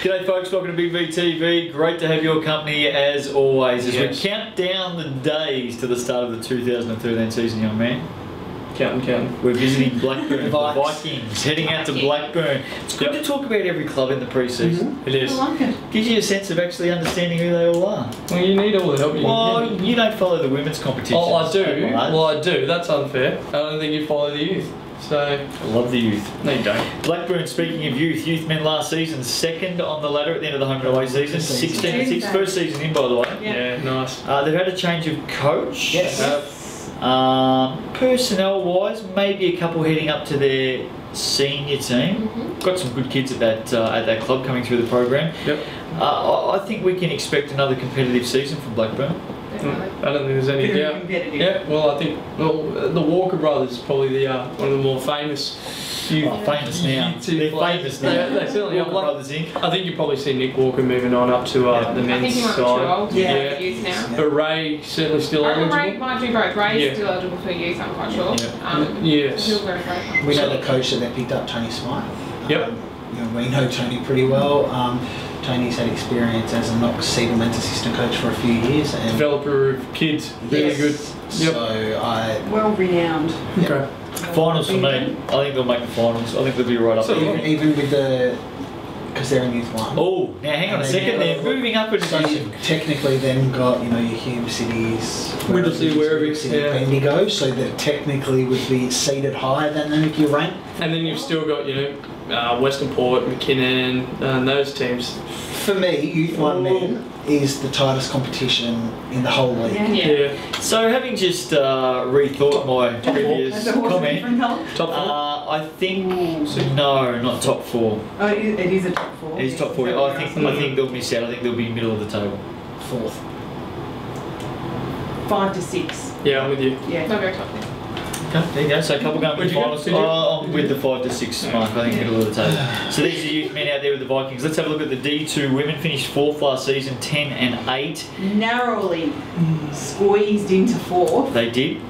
G'day folks, welcome to Big V TV. Great to have your company as always as Yes. we count down the days to the start of the 2013 season, young man. Counting. We're visiting Blackburn, the Vikings, heading out to Blackburn. It's good to talk about every club in the pre-season. It is. I like it. Gives you a sense of actually understanding who they all are. Well, you need all the help you Well, can get. you don't follow the women's competition. Oh, I do. Well, I do. That's unfair. I don't think you follow the youth. So, I love the youth. no, you don't. Blackburn, speaking of youth men last season, second on the ladder at the end of the home and away season, 16-6, first season in, by the way. Yeah, nice. They've had a change of coach. Yes. Personnel-wise, maybe a couple heading up to their senior team. Got some good kids at that club coming through the program. Yep. I think we can expect another competitive season from Blackburn. I don't think there's any Very doubt. competitive. Yeah, well, I think the Walker brothers is probably the one of the more famous. Famous now. They're famous now. They certainly Walker are. Brothers in. I think you probably see Nick Walker moving on up to the I think men's he might be too side. old for the youth now. But Ray certainly still I reckon eligible. Ray might do both. Ray's Yeah. still eligible for youth, I'm quite sure. Yes. He'll go for it. We know the coach that they picked up, Tony Smythe. Yep. We know Tony pretty well. Tony's had experience as a Knox Siegelman's assistant coach for a few years. And Developer of kids. Really good. Yep. So Well renowned. Okay. Finals for me. I think they'll make the finals. I think they'll be right up So there. even with because they're in Youth 1. Oh, now hang on a second. They're moving up a So division. you've technically then got, your Hume Cities, Whittlesea, wherever, City, yeah. Bendigo, so that technically would be seated higher than them if you rank. And then you've still got, Western Port, McKinnon, and those teams. For me, Youth 1 men is the tightest competition in the whole league. Yeah. So having just rethought my previous Has it always comment, different colour? Top four. I think no, not top four. Oh, it is a top four. It's top four. I think they'll miss out. I think they'll be middle of the table. Fourth. 5 to 6. Yeah, I'm with you. Yeah. They'll go top. Okay, there you go. So a couple going with the Where'd you go? finals. I'm with the 5 to 6 mark. I think middle of the table. So these are youth men out there with the Vikings. Let's have a look at the D2 women. Finished 4th last season, 10 and 8. Narrowly squeezed into 4th. They did.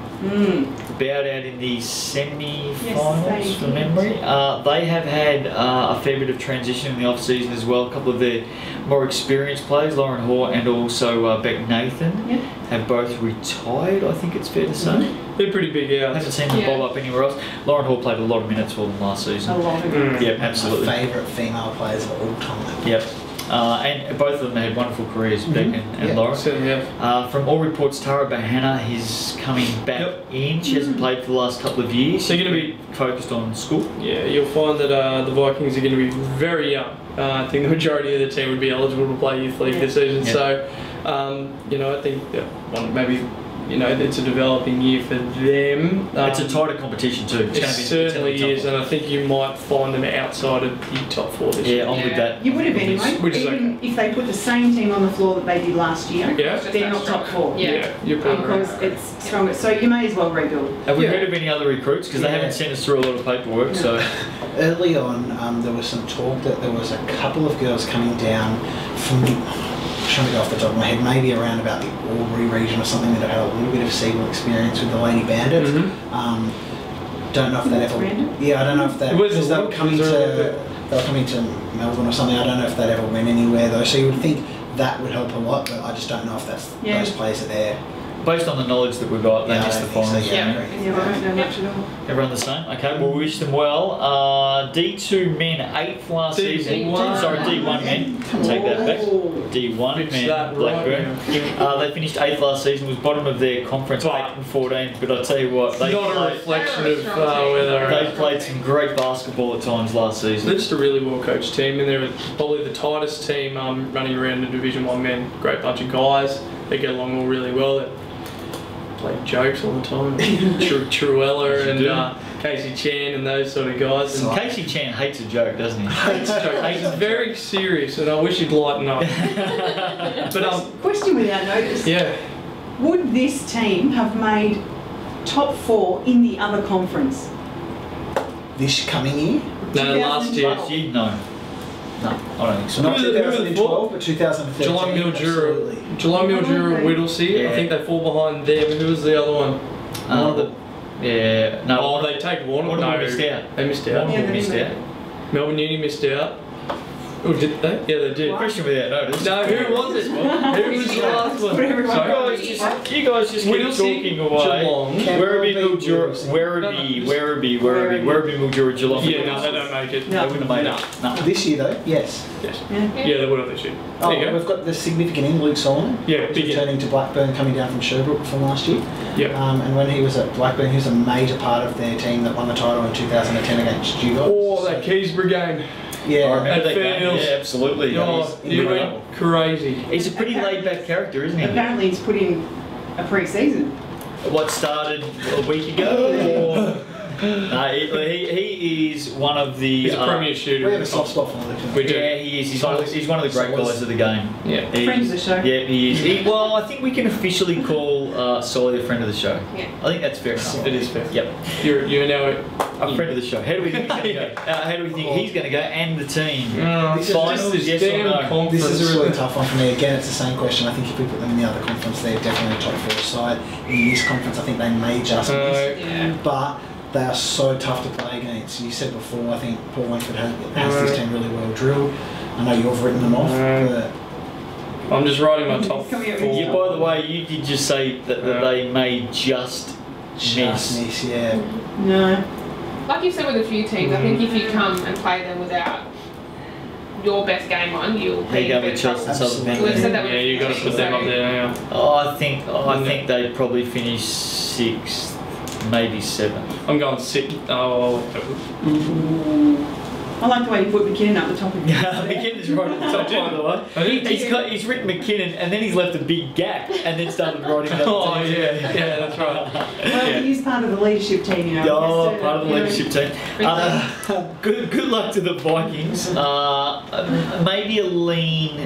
Bowed out in the semi-finals Yes, from memory. They have had a fair bit of transition in the off-season as well. A couple of their more experienced players, Lauren Hoare and also Beck Nathan, Yep. have both retired, I think it's fair to say. They're pretty big I out. haven't seen them bob up anywhere else. Lauren Hoare played a lot of minutes for them last A season. lot of it. Yep, absolutely. My favourite female players of all time. Yep. And both of them had wonderful careers, Beck and Yeah. Lauren. Certainly have. From all reports, Tara Bahana is coming back in. She hasn't played for the last couple of years. So She's you're gonna been focused on school. Yeah, you'll find that the Vikings are going to be very young. I think the majority of the team would be eligible to play youth league this season. Yeah. So, I think that maybe it's a developing year for them. It's a tighter competition too. It certainly is, and I think you might find them outside of the top 4 this year. Yeah, I'm with that. You would have anyway, Which is even if they put the same team on the floor that they did last year. Yeah. They're not top 4. Yeah. You're probably right. Because it's stronger. So you may as well rebuild. Have we Yeah. heard of any other recruits? Because they haven't sent us through a lot of paperwork. So Early on, there was some talk that there was a couple of girls coming down from, I'm trying to go off the top of my head, maybe around about the Albury region or something, that had a little bit of Siegel experience with the Lady Bandits. Don't know if that ever. Random? Yeah, I don't know if that. Where's Because the they were look? coming Is to. there a- They were coming to Melbourne or something. I don't know if that ever went anywhere though. So you would think that would help a lot, but I just don't know if that's those players are there. based on the knowledge that we've got, they Yeah, missed I the think so, finals. yeah. Yeah, I don't know much at all. Everyone the same? Okay, well, we wish them well. D2 men, 8th last season. D1. Sorry, D1 men. Take that back. D1 Fix men, that Blackburn. They finished 8th last season, was bottom of their conference, 8 and 14. But I tell you what, they Not a played, reflection of where they're they at. played some great basketball at times last season. They're just a really well coached team, and they're probably the tightest team running around the Division 1 men. Great bunch of guys. They get along all really well. They play jokes all the time. Truella and Casey Chan and those sort of guys. And Casey Chan hates a joke, doesn't he? hates jokes. He's very serious, and I wish he'd lighten up. But Question without notice. yeah. Would this team have made top 4 in the other conference? This coming year? No, last year. 2012. No. No, I don't think so. Not Who are the 2012, but 2013. Geelong Mildura, absolutely. Geelong Mildura, Okay. Whittlesea. Yeah. I think they fall behind them. Who was the other one? Yeah, no. Oh, they take Warner. Warner No, missed out. They missed out. Warner Yeah, they missed did. out. Melbourne Uni missed out. Oh, did they? Yeah, they did. Question without notice. No, who was it? Who was the last one? Put everyone Sorry. You guys just keep Whittlesey, talking away. Geelong. Werribee, Mildura, Werribee. Werribee, Mildura, Geelong. Yeah, no, they don't make it. They wouldn't have made it. No. This year though, yes. Yes. Yeah. Yeah, they would have this year. Oh, There you go. we've got the significant in Luke Solomon. Yeah, big in. returning to Blackburn, coming down from Sherbrooke from last year. Yep. And when he was at Blackburn, he was a major part of their team that won the title in 2010 against you guys. Oh, that Keysborough game. Yeah. I remember At that game. Fairfields. Yeah, absolutely. Oh, you went crazy. He's a pretty laid-back character, isn't he? Apparently he's put in a pre-season. What started a week ago? He is one of the. He's a premier shooter. We have a soft spot for him. We do. Yeah, he is. He's one of the great guys of the game. Yeah. Friend of the show. Yeah, he is. Well, I think we can officially call Solly a friend of the show. Yeah. I think that's fair enough. It is fair. Yep. You're now A friend of the show. How do we think he's going to go? How do we think he's going to go? And the team. This is Finals, just yes this or damn no? conference. This is a really tough one for me. Again, it's the same question. I think if we put them in the other conference, they're definitely a top four side. In this conference, I think they may just miss. Yeah. But they are so tough to play against. You said before, I think Paul Langford has this team really well drilled. I know you've written them off, but I'm just writing my top Come here, four. Yeah, by the way, you did just say that they may just miss. yeah. No. Like you've said with a few teams, I think if you come and play them without your best game on, you'll They be go in with bit Chelsea and trouble. Southampton. We've said that with Yeah, a you few got to put teams, them so- up there now. Oh, I think they'd probably finish 6th, maybe 7th. I'm going sick. Oh, I like the way you put McKinnon up the top of McKinnon's right at the top, by the way. I did. He's written McKinnon and then he's left a big gap and then started writing down Oh the teams. yeah, that's right. Well, he is part of the leadership team, you know. Oh, Yes, part of the you know. leadership team. Good luck to the Vikings. Maybe a lean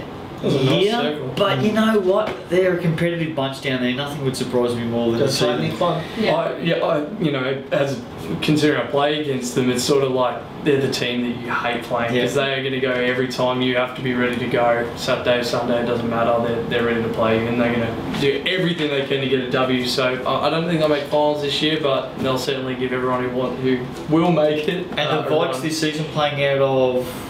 That was a nice year, circle. but you know what? They're a competitive bunch down there. Nothing would surprise me more than to Got a see tightening them. club. As considering I play against them, it's sort of like they're the team that you hate playing because they are going to go every time. You have to be ready to go. Saturday, Sunday, it doesn't matter. They're ready to play you, and they're going to do everything they can to get a W. So I don't think they'll make finals this year, but they'll certainly give everyone who will make it. And the a Vikes run. this season playing out of.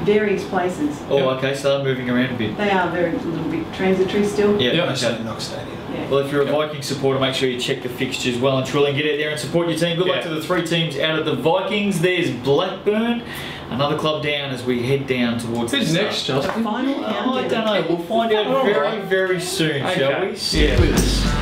Various places. Oh, okay, so they're moving around a bit. They are very a little bit transitory still. Yeah, Yep. Mostly okay. at Knox Stadium. Yeah. Well, if you're a Viking supporter, make sure you check the fixtures well and truly and get out there and support your team. Good luck Yeah. to the 3 teams out of the Vikings. There's Blackburn, another club down as we head down towards Who's the next, start. Justin? Final I countdown. don't know. We'll find out very, very soon, shall we? Okay. Stick Yeah. with us.